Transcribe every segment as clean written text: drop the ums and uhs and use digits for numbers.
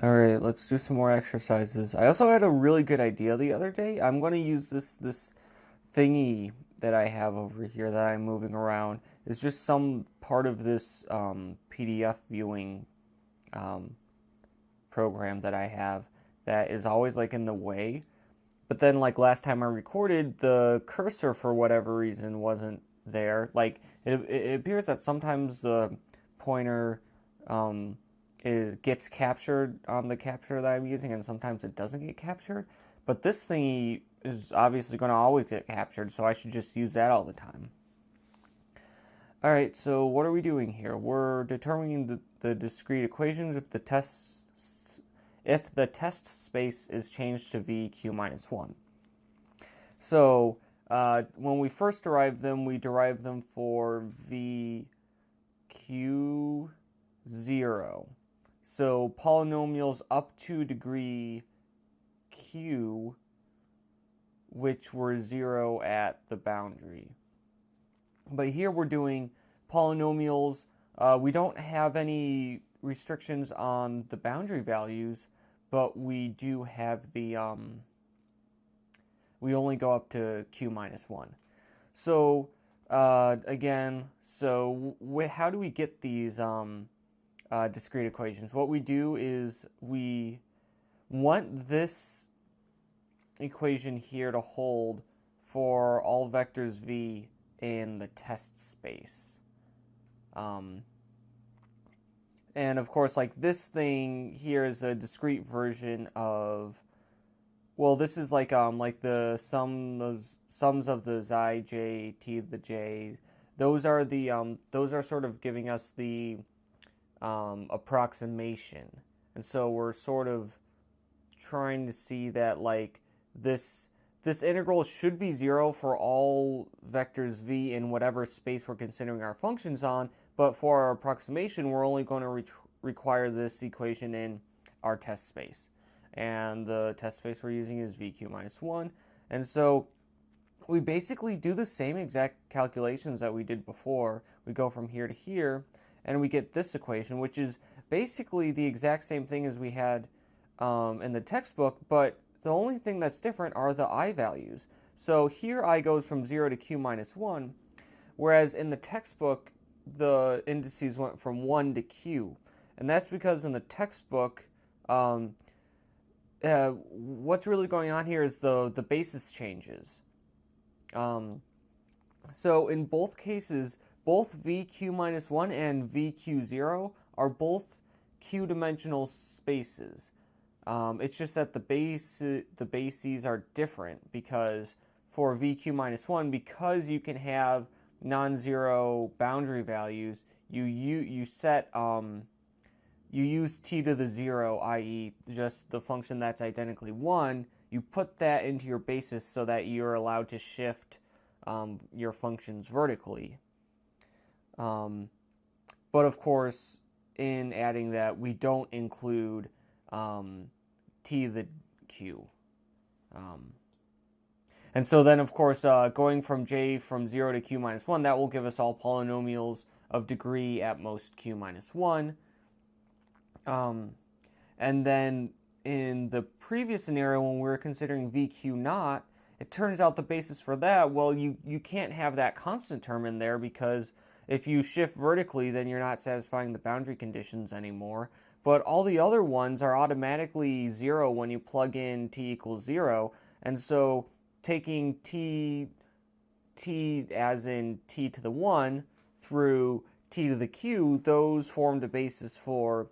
All right, let's do some more exercises. I also had a really good idea the other day. I'm going to use this thingy that I have over here that I'm moving around. It's just some part of this PDF viewing um, program that I have that is always like in the way. But then like last time I recorded, the cursor for whatever reason wasn't there. Like it appears that sometimes the pointer it gets captured on the capture that I'm using, and sometimes it doesn't get captured. But this thingy is obviously going to always get captured, so I should just use that all the time. All right, so what are we doing here? We're determining the discrete equations if the test space is changed to VQ minus 1. So when we first derive them, we derive them for VQ0. So polynomials up to degree Q, which were 0 at the boundary. But here we're doing polynomials. We don't have any restrictions on the boundary values, but we do have the, we only go up to Q minus 1. So again, so how do we get these discrete equations? What we do is we want this equation here to hold for all vectors v in the test space. And of course, like this thing here is a discrete version of, well, this is like the sums of the xi, j, t to the j. Those are sort of giving us the approximation, and so we're sort of trying to see that like this integral should be 0 for all vectors v in whatever space we're considering our functions on, but for our approximation we're only going to require this equation in our test space, and the test space we're using is VQ minus 1. And so we basically do the same exact calculations that we did before. We go from here to here and we get this equation, which is basically the exact same thing as we had in the textbook, but the only thing that's different are the I values. So here I goes from 0 to Q minus 1, whereas in the textbook the indices went from 1 to Q. And that's because in the textbook, what's really going on here is the basis changes. So in both cases, both VQ minus 1 and VQ0 are both Q-dimensional spaces. It's just that the bases are different, because for VQ minus 1, because you can have non-zero boundary values, you set you use t to the 0, i.e. just the function that's identically 1, you put that into your basis so that you're allowed to shift your functions vertically. But of course, in adding that, we don't include t to the q. And so then, of course, going from j from 0 to q minus 1, that will give us all polynomials of degree at most q minus 1. And then in the previous scenario, when we were considering VQ naught, it turns out the basis for that, well, you can't have that constant term in there, because if you shift vertically, then you're not satisfying the boundary conditions anymore. But all the other ones are automatically 0 when you plug in t equals 0. And so taking t as in t to the 1 through t to the q, those formed a basis for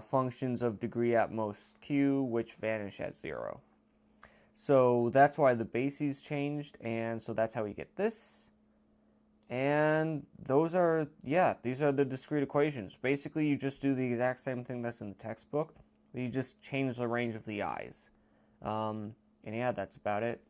functions of degree at most q, which vanish at 0. So that's why the bases changed, and so that's how we get this. And those are, these are the discrete equations. Basically, you just do the exact same thing that's in the textbook, but you just change the range of the i's. And yeah, that's about it.